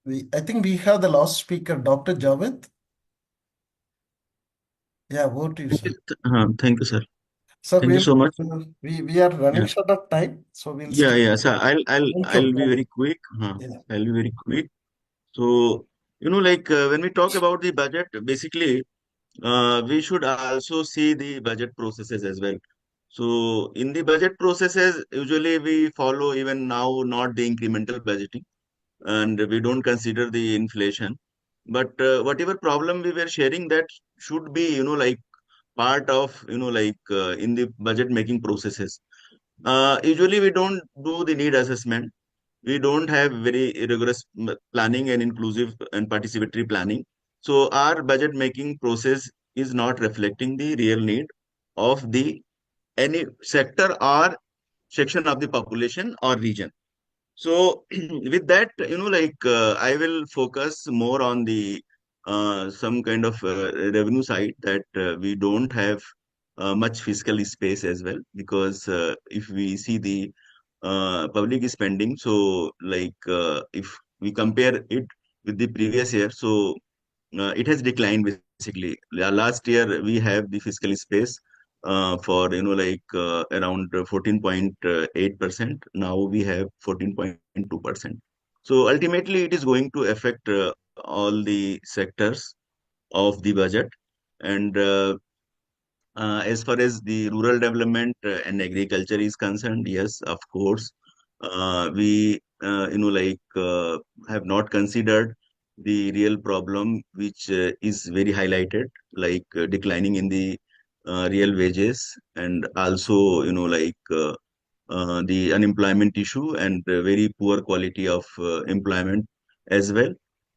I think we have the last speaker, Dr. Javed. Yeah, over to you, Okay, sir. thank you, sir. Sir, Thank you so much. we are running Yeah, short of time, so we'll yeah, skip. yeah. So Thank I'll you. be very quick. Yeah. I'll be very quick. So when we talk about the budget, basically, we should also see the budget processes as well. So in the budget processes, usually we follow even now not the incremental budgeting, and we don't consider the inflation. But whatever problem we were sharing, that should be part of in the budget making processes. Usually we don't do the need assessment. We don't have very rigorous planning and inclusive and participatory planning. So our budget making process is not reflecting the real need of the any sector or section of the population or region. So with that, I will focus more on the some kind of revenue side, that we don't have much fiscal space as well, because if we see the public spending, so if we compare it with the previous year, so it has declined basically. Last year we have the fiscal space for around 14.8%. Now we have 14.2%. So ultimately it is going to affect all the sectors of the budget. And as far as the rural development and agriculture is concerned, yes, of course, we have not considered the real problem, which is very highlighted, declining in the real wages, and also the unemployment issue, and very poor quality of employment as well.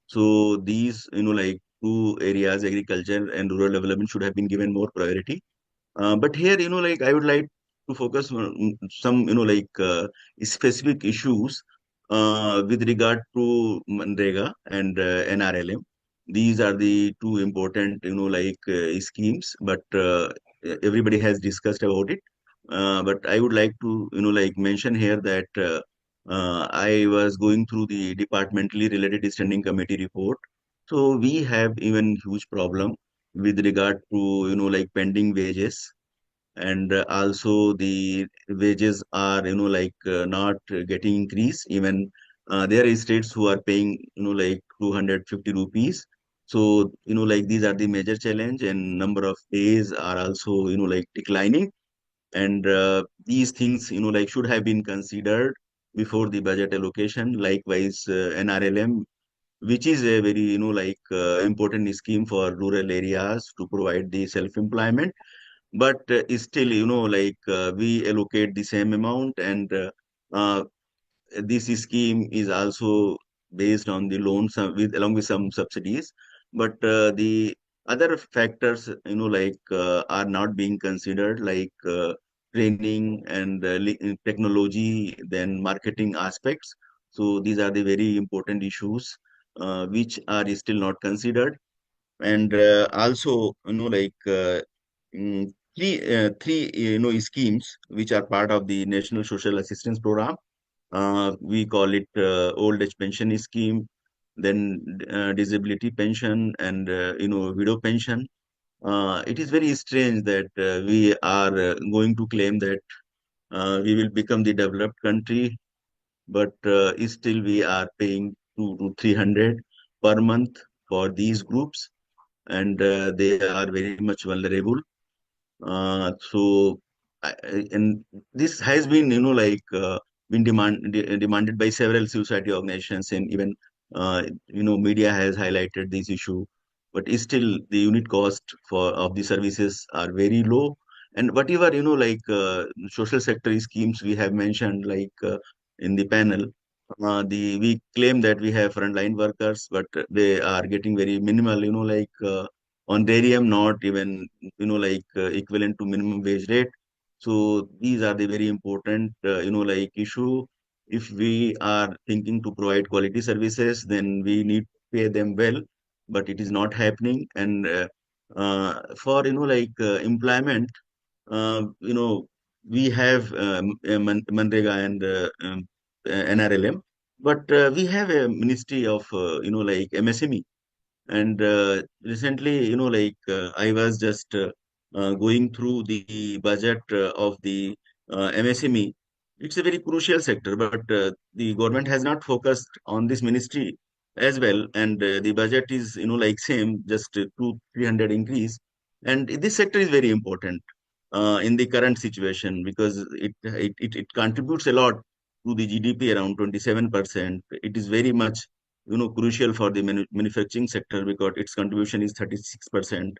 So these two areas, agriculture and rural development, should have been given more priority. But here, I would like to focus on some, specific issues with regard to Manrega and NRLM. These are the two important, schemes, but everybody has discussed about it. But I would like to, mention here that I was going through the departmentally related standing committee report. So we have even huge problem with regard to pending wages, and also the wages are not getting increased. Even there are states who are paying 250 rupees. So these are the major challenge, and number of days are also declining. And these things should have been considered before the budget allocation. Likewise, NRLM, which is a very important scheme for rural areas to provide the self employment, but still we allocate the same amount. And uh, this scheme is also based on the loans, with along with some subsidies. But the other factors are not being considered, training and technology, then marketing aspects. So these are the very important issues which are still not considered. And also mm, three schemes which are part of the National Social Assistance Program. We call it old age pension scheme, then disability pension, and widow pension. It is very strange that we are going to claim that we will become the developed country, but still we are paying 2 to 300 per month for these groups, and they are very much vulnerable. And this has been, been demanded by several society organizations, and even, media has highlighted this issue. But still, the unit cost for of the services are very low. And whatever, social sector schemes we have mentioned, in the panel, we claim that we have frontline workers, but they are getting very minimal, on Darium, not even equivalent to minimum wage rate. So these are the very important issue. If we are thinking to provide quality services, then we need to pay them well, but it is not happening. And for employment, we have Manrega and NRLM. But we have a ministry of, like MSME. And recently, I was just going through the budget of the MSME. It's a very crucial sector, but the government has not focused on this ministry as well. And the budget is, like same, just 300 increase. And this sector is very important in the current situation because it contributes a lot to the GDP, around 27%. It is very much crucial for the manufacturing sector because its contribution is 36%.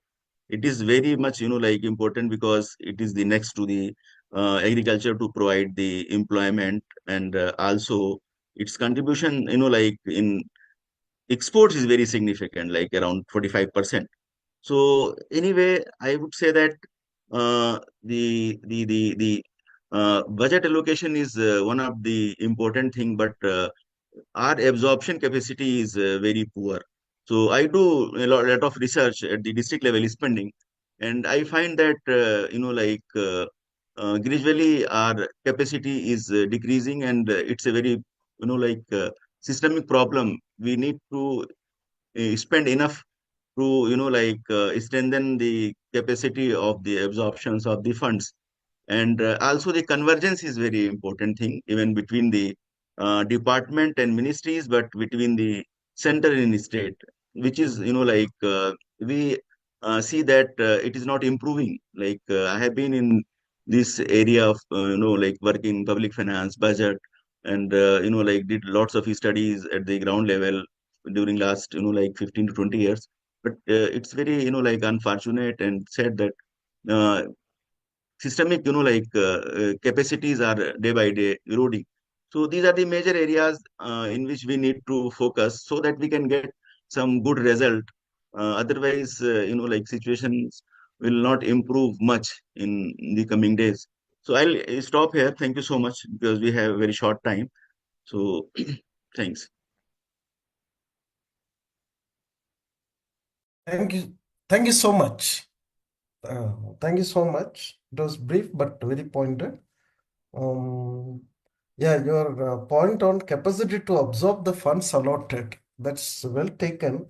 It is very much like important because it is the next to the agriculture to provide the employment. And also its contribution like in exports is very significant, like around 45%. So anyway, I would say that the budget allocation is one of the important thing, but our absorption capacity is very poor. So I do lot of research at the district level spending, and I find that gradually our capacity is decreasing, and it's a very systemic problem. We need to spend enough to strengthen the capacity of the absorptions of the funds. And also the convergence is very important thing, even between the department and ministries, but between the center and state, which is we see that it is not improving. Like I have been in this area of like working public finance budget, and like did lots of studies at the ground level during last like 15 to 20 years. But it's very like unfortunate and sad that uh, systemic capacities are day by day eroding. So these are the major areas in which we need to focus so that we can get some good result. Otherwise like situations will not improve much in the coming days. So I'll stop here. Thank you so much because we have a very short time. So thanks. Thank you. Thank you so much. Thank you so much. It was brief but very pointed. Um, yeah, your point on capacity to absorb the funds allotted, that's well taken.